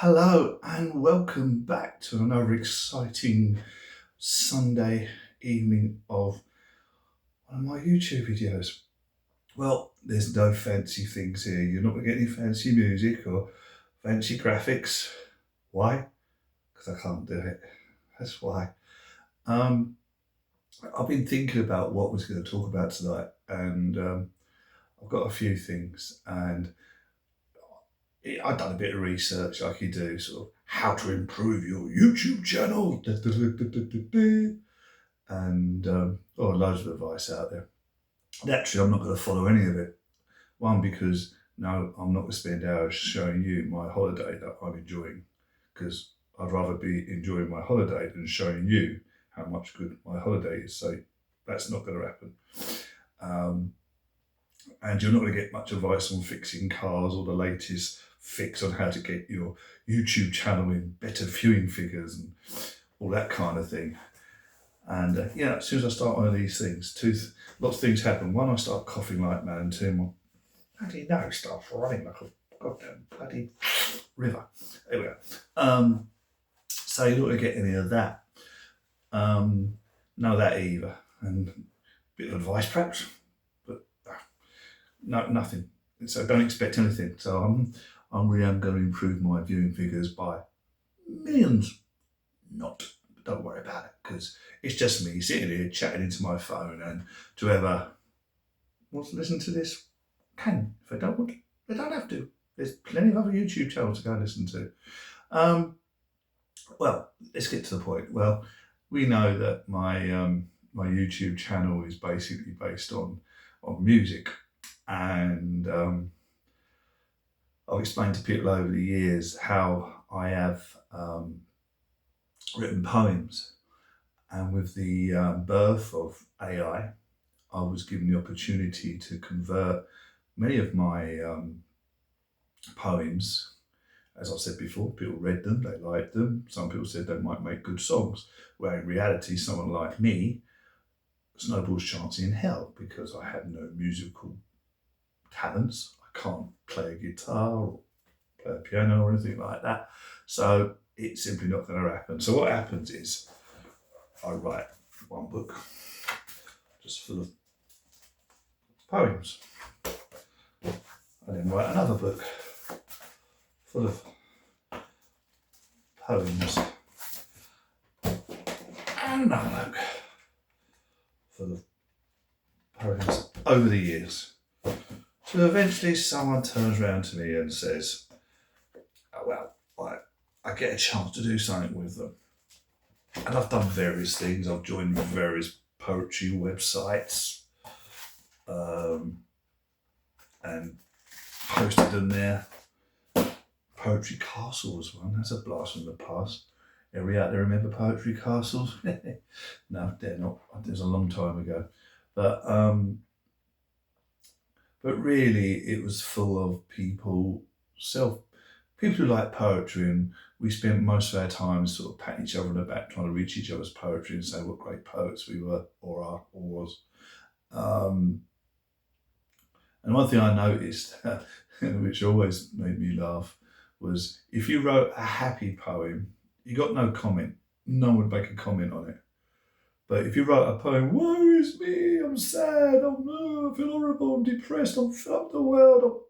Hello and welcome back to another exciting Sunday evening of one of my YouTube videos. Well, there's no fancy things here. You're not going to get any fancy music or fancy graphics. Why? Because I can't do it. That's why. Um, I've been thinking about what I was going to talk about tonight, and I've got a few things, and I've done a bit of research like you do, sort of how to improve your YouTube channel, and loads of advice out there. Naturally, I'm not going to follow any of it. One, because no, I'm not going to spend hours showing you my holiday that I'm enjoying, because I'd rather be enjoying my holiday than showing you how much good my holiday is. So that's not going to happen. And you're not going to get much advice on fixing cars or the latest fix on how to get your YouTube channel in better viewing figures and all that kind of thing. And as soon as I start one of these things, lots of things happen. One, I start coughing like mad, and two, my bloody nose starts running like a goddamn bloody river. There we go. So you're not going to get any of that. None of that either. And a bit of advice perhaps, but no, nothing. So don't expect anything. So I'm really am going to improve my viewing figures by millions. Not. Don't worry about it, because it's just me sitting here chatting into my phone, and whoever wants to listen to this can. If they don't want to, they don't have to. There's plenty of other YouTube channels to go and listen to. Well, let's get to the point. Well, we know that my my YouTube channel is basically based on music, and I've explained to people over the years how I have written poems, and with the birth of AI, I was given the opportunity to convert many of my poems. As I've said before, people read them, they liked them. Some people said they might make good songs, where in reality, someone like me, snowball's chance in hell, because I have no musical talents. I can't play a guitar or play a piano or anything like that. So it's simply not going to happen. So what happens is I write one book just full of poems. I then write another book full of poems. And another book full of poems over the years. So eventually someone turns around to me and says, oh, well, I get a chance to do something with them. And I've done various things. I've joined various poetry websites and posted them there. Poetry Castle was one. That's a blast from the past. Everybody out there remember Poetry Castles? No, they're not. It was a long time ago. But really, it was full of people who like poetry, and we spent most of our time sort of patting each other on the back, trying to reach each other's poetry and say what great poets we were or are or was. And one thing I noticed, which always made me laugh, was if you wrote a happy poem, you got no comment. No one would make a comment on it. But if you wrote a poem, woe is me, I'm sad, I feel horrible, I'm depressed, I'm fed up with the world,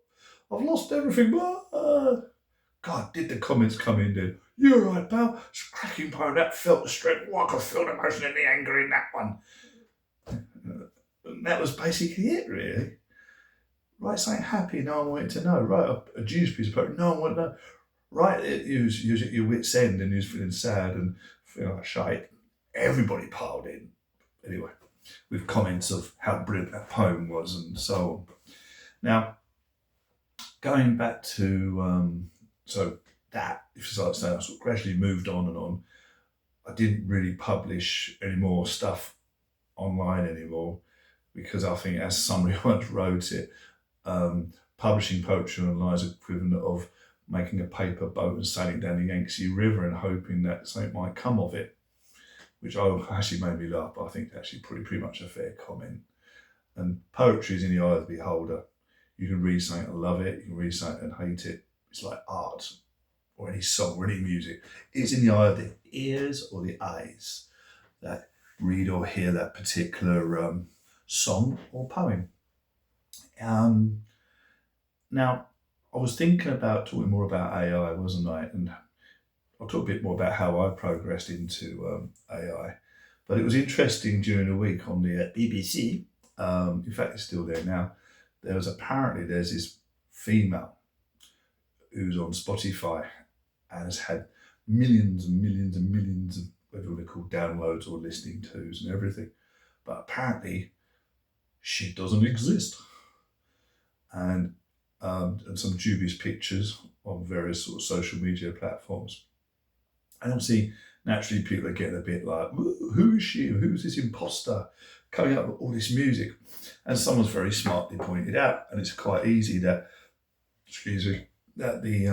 I've lost everything. God, did the comments come in then? You're right, pal. It's a cracking poem. That felt the strength. Oh, I could feel the emotion and the anger in that one. And that was basically it, really. Write something happy, no one wanted to know. Write a genius piece of poetry, no one wanted to know. Write it, use it at your wit's end, and you're feeling sad and feeling like shite. Everybody piled in. Anyway, with comments of how brilliant that poem was and so on. Now, going back to so that, if you like to say, I sort of gradually moved on and on. I didn't really publish any more stuff online anymore, because I think, as somebody once wrote it, publishing poetry online is equivalent of making a paper boat and sailing down the Yangtze River and hoping that something might come of it, which actually made me laugh, but I think actually pretty much a fair comment. And poetry is in the eye of the beholder. You can read something and love it, you can read something and hate it. It's like art. or any song or any music, it's in the eye of the ears or the eyes that read or hear that particular song or poem. Um, Now, I was thinking about talking more about AI, wasn't I? And I'll talk a bit more about how I progressed into AI. But it was interesting during the week on the BBC. In fact, it's still there now. There's this female who's on Spotify and has had millions and millions and millions of whatever they call downloads or listening tos and everything. But apparently, she doesn't exist. And some dubious pictures on various sort of social media platforms. And obviously, naturally, people are getting a bit like, who is she? Who's this imposter coming up with all this music? And someone's very smartly pointed out, and it's quite easy that, excuse me, that the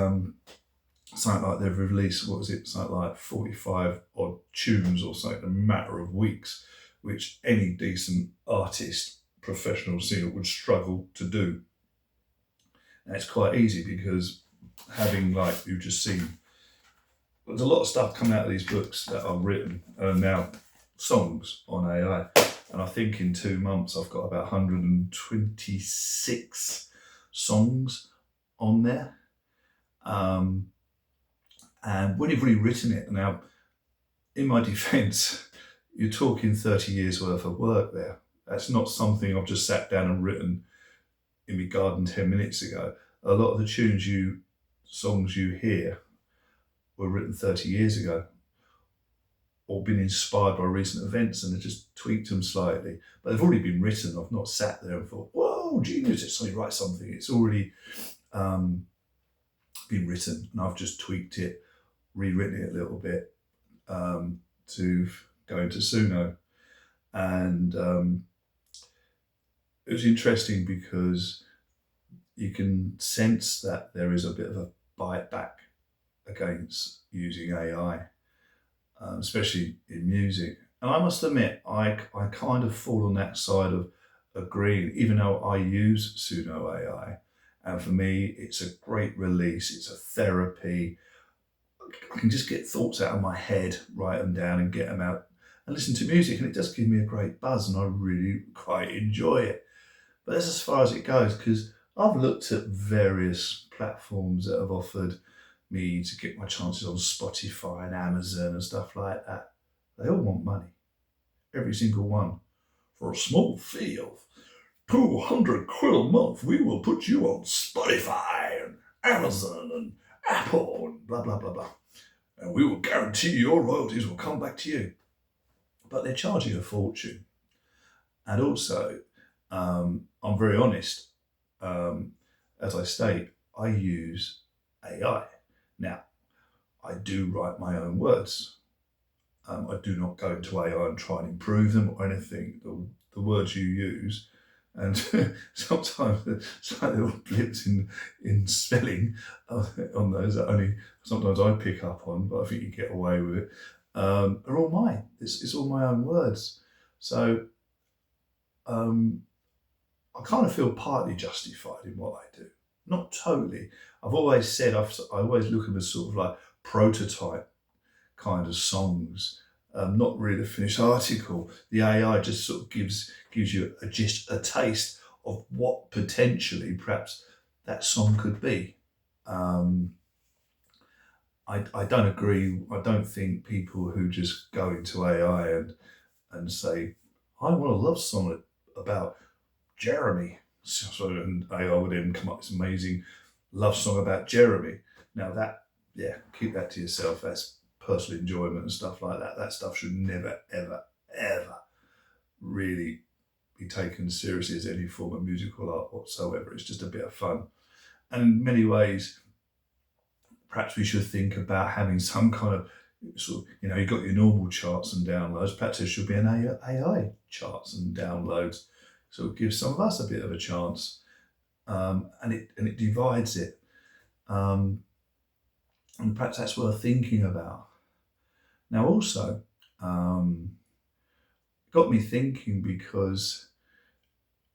something like they've released, what was it, something like 45 odd tunes or something in a matter of weeks, which any decent artist, professional singer would struggle to do. And it's quite easy because having, like you just seen, there's a lot of stuff coming out of these books that are written and now songs on AI. And I think in 2 months I've got about 126 songs on there. And when you've rewritten it, now, in my defence, you're talking 30 years worth of work there. That's not something I've just sat down and written in my garden 10 minutes ago. A lot of the songs you hear were written 30 years ago or been inspired by recent events and I just tweaked them slightly. But they've already been written. I've not sat there and thought, whoa, genius, it's somebody write something. It's already been written and I've just tweaked it, rewritten it a little bit to go into Suno. And it was interesting because you can sense that there is a bit of a bite back against using AI, especially in music. And I must admit, I kind of fall on that side of agreeing, even though I use Suno AI. And for me, it's a great release. It's a therapy. I can just get thoughts out of my head, write them down and get them out and listen to music. And it does give me a great buzz and I really quite enjoy it. But that's as far as it goes because I've looked at various platforms that have offered me to get my chances on Spotify and Amazon and stuff like that. They all want money. Every single one. For a small fee of 200 quid a month, we will put you on Spotify and Amazon and Apple and blah, blah, blah, blah. And we will guarantee your royalties will come back to you. But they're charging a fortune. And also, I'm very honest. As I state, I use AI. Now, I do write my own words. I do not go into AI and try and improve them or anything. The words you use, and sometimes there's like little blips in spelling on those that only sometimes I pick up on, but I think you get away with it, are all mine. It's all my own words. So I kind of feel partly justified in what I do. Not totally. I've always said I always look at them as sort of like prototype kind of songs, not really the finished article. The AI just sort of gives you just a taste of what potentially perhaps that song could be. I don't agree. I don't think people who just go into AI and say, I want a love song about Jeremy. So and AI would then come up with this amazing love song about Jeremy. Now keep that to yourself. That's personal enjoyment and stuff like that. That stuff should never, ever, ever really be taken seriously as any form of musical art whatsoever. It's just a bit of fun. And in many ways, perhaps we should think about having some kind of sort of, you've got your normal charts and downloads. Perhaps there should be an AI charts and downloads. So it gives some of us a bit of a chance, and it divides it, and perhaps that's worth thinking about. Now, also, got me thinking because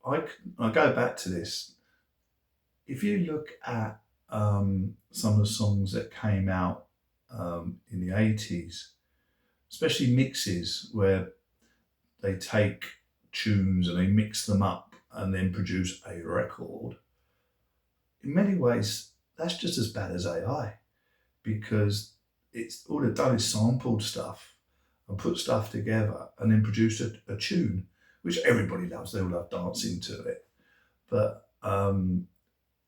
I go back to this. If you look at some of the songs that came out in the 80s, especially mixes where they take tunes and they mix them up and then produce a record. In many ways, that's just as bad as AI, because it's all they've done is sampled stuff and put stuff together and then produced a tune, which everybody loves. They all love dancing to it. But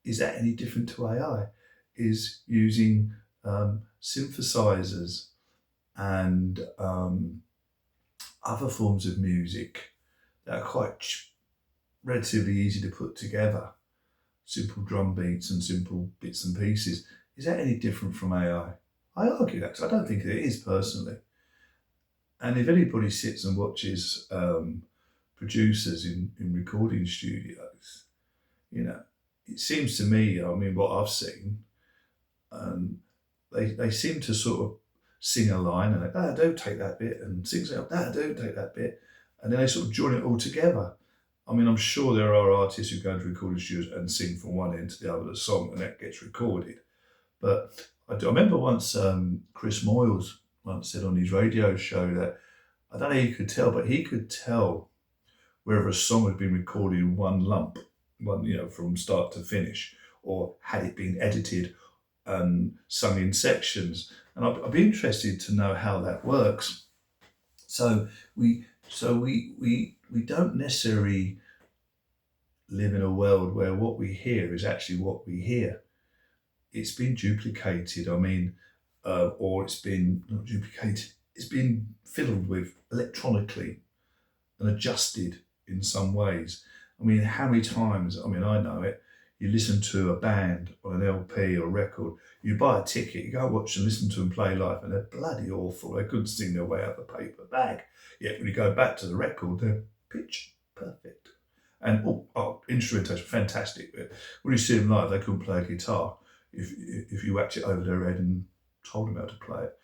is that any different to AI? Is using synthesizers and other forms of music that are quite relatively easy to put together, simple drum beats and simple bits and pieces. Is that any different from AI? I argue that, 'cause I don't think it is personally. And if anybody sits and watches producers in recording studios, it seems to me, I mean, what I've seen, they seem to sort of sing a line and don't take that bit, and sing something, don't take that bit, and then they sort of join it all together. I mean, I'm sure there are artists who go into recording studios and sing from one end to the other of the song, and that gets recorded. But I remember once Chris Moyles once said on his radio show that, I don't know if you could tell, but he could tell whether a song had been recorded in one lump, from start to finish, or had it been edited and sung in sections. And I'd be interested to know how that works. So we don't necessarily live in a world where what we hear is actually what we hear. It's been duplicated, or it's been not duplicated, it's been fiddled with electronically and adjusted in some ways. I mean, how many times, I know it, you listen to a band on an LP or record, you buy a ticket, you go watch and listen to them play live, and they're bloody awful. They couldn't sing their way out the paper bag. Yet when you go back to the record, they're pitch perfect. And instrumentation, fantastic. When you see them live, they couldn't play a guitar if you whacked it over their head and told them how to play it.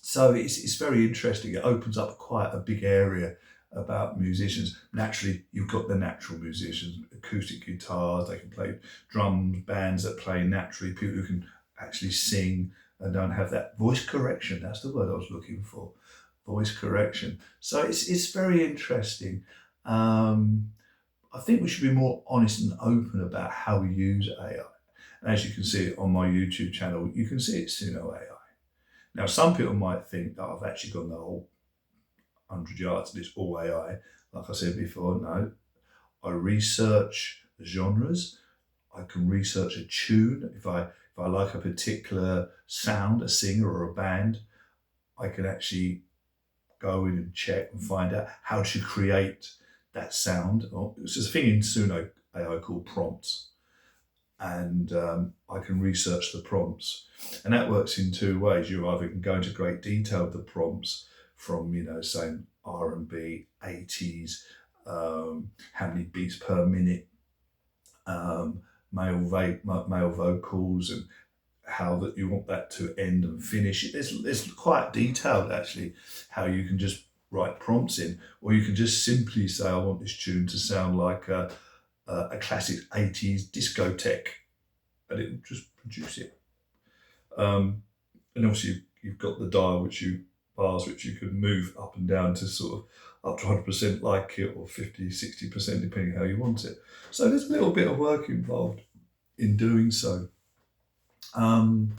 So it's very interesting. It opens up quite a big area about musicians. Naturally, you've got the natural musicians, acoustic guitars, they can play drums, bands that play naturally, people who can actually sing and don't have that voice correction. That's the word I was looking for, voice correction. So it's very interesting. I think we should be more honest and open about how we use AI. And as you can see on my YouTube channel, you can see it's AI. Now, some people might think that I've actually gone the whole 100 yards and it's all AI. Like I said before, no. I research the genres. I can research a tune. If I like a particular sound, a singer or a band, I can actually go in and check and find out how to create that sound. There's a thing in Suno AI called prompts. And I can research the prompts. And that works in two ways. You either can go into great detail with the prompts from, saying R&B, 80s, how many beats per minute, male vocals, and how that you want that to end and finish. It's quite detailed, actually, how you can just write prompts in, or you can just simply say, I want this tune to sound like a classic 80s discotheque, and it will just produce it. And obviously you've got the dial bars which you can move up and down to sort of up to 100% like it, or 50, 60% depending how you want it. So there's a little bit of work involved in doing so. But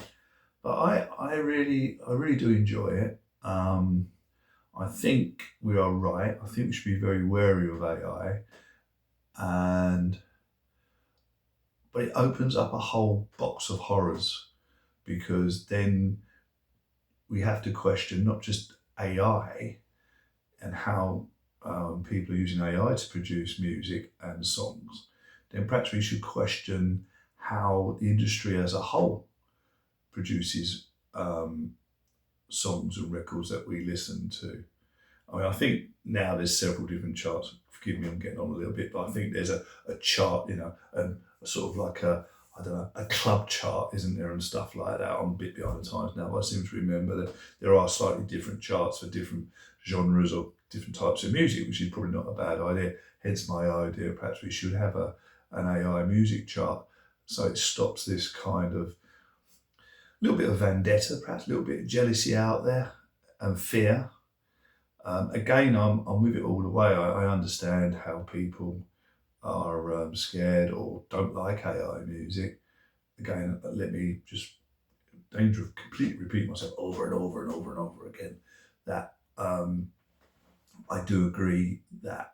I really do enjoy it. I think we are right. I think we should be very wary of AI, but it opens up a whole box of horrors, because then we have to question not just AI and how people are using AI to produce music and songs. Then perhaps we should question how the industry as a whole produces songs and records that we listen to. I think now there's several different charts. Forgive me, I'm getting on a little bit, but I think there's a chart, and a sort of like a club chart, isn't there, and stuff like that. I'm a bit behind the times now, but I seem to remember that there are slightly different charts for different genres or different types of music, which is probably not a bad idea. Hence my idea, perhaps we should have an AI music chart, So it stops this kind of little bit of vendetta, perhaps a little bit of jealousy out there and fear. Again, I'm with it all the way. I understand how people are scared or don't like AI music. Again, let me just, danger of completely repeating myself over and over and over and over again, that I do agree that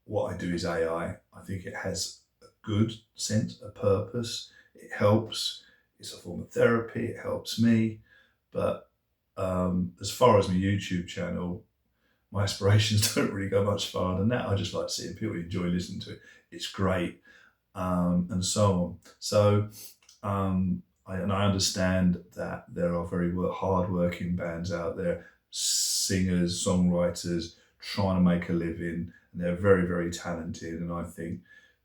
what I do is AI. I think it has a good sense, a purpose. It helps. It's a form of therapy. It helps me. But as far as my YouTube channel, my aspirations don't really go much farther than that. I just like seeing people enjoy listening to it. It's great, and so on. So, I understand that there are very hard-working bands out there, singers, songwriters, trying to make a living, and they're very, very talented. And I think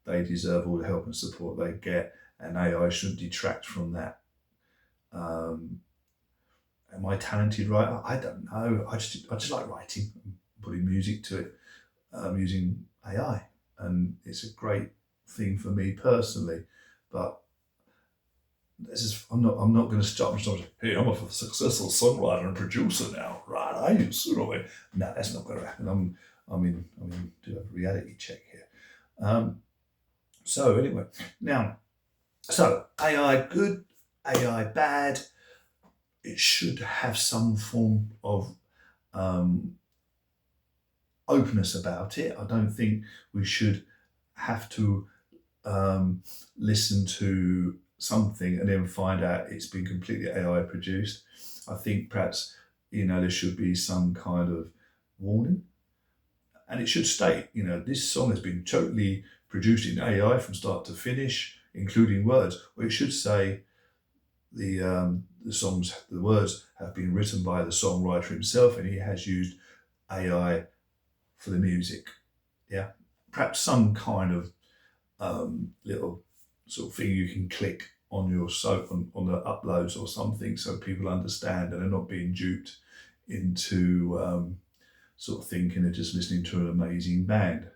they deserve all the help and support they get, and AI shouldn't detract from that. Um, Am I a talented writer? I don't know. I just like writing, and putting music to it, using AI, and it's a great thing for me personally. But this is I'm not going to stop and start. Hey, I'm a successful songwriter and producer now, right? I used to. No, that's not going to happen. Do a reality check here. So anyway, now, so AI good, AI bad. It should have some form of openness about it. I don't think we should have to listen to something and then find out it's been completely AI produced. I think perhaps, there should be some kind of warning, and it should state, this song has been totally produced in AI from start to finish, including words. Or it should say the words have been written by the songwriter himself, and he has used AI for the music. Yeah, perhaps some kind of little sort of thing you can click on your on the uploads or something, so people understand and they're not being duped into sort of thinking they're just listening to an amazing band.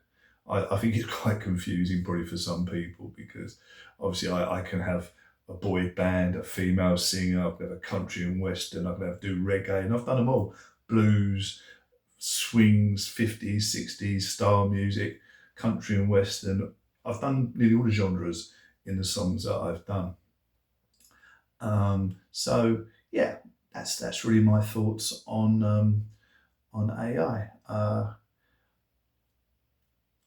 I think it's quite confusing probably for some people, because obviously I can have a boy band, a female singer, I can have a country and western, I can have do reggae, and I've done them all. Blues, swings, 50s, 60s, style music, country and western. I've done nearly all the genres in the songs that I've done. So yeah, that's really my thoughts on AI.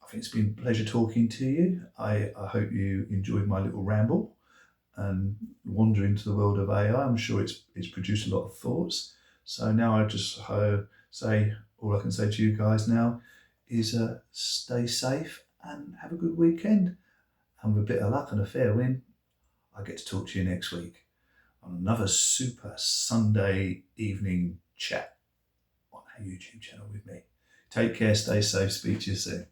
I think it's been a pleasure talking to you. I hope you enjoyed my little ramble and wander into the world of AI. I'm sure it's produced a lot of thoughts. So now I just say, all I can say to you guys now is stay safe and have a good weekend. And with a bit of luck and a fair win, I get to talk to you next week on another super Sunday evening chat on our YouTube channel with me. Take care, stay safe, speak to you soon.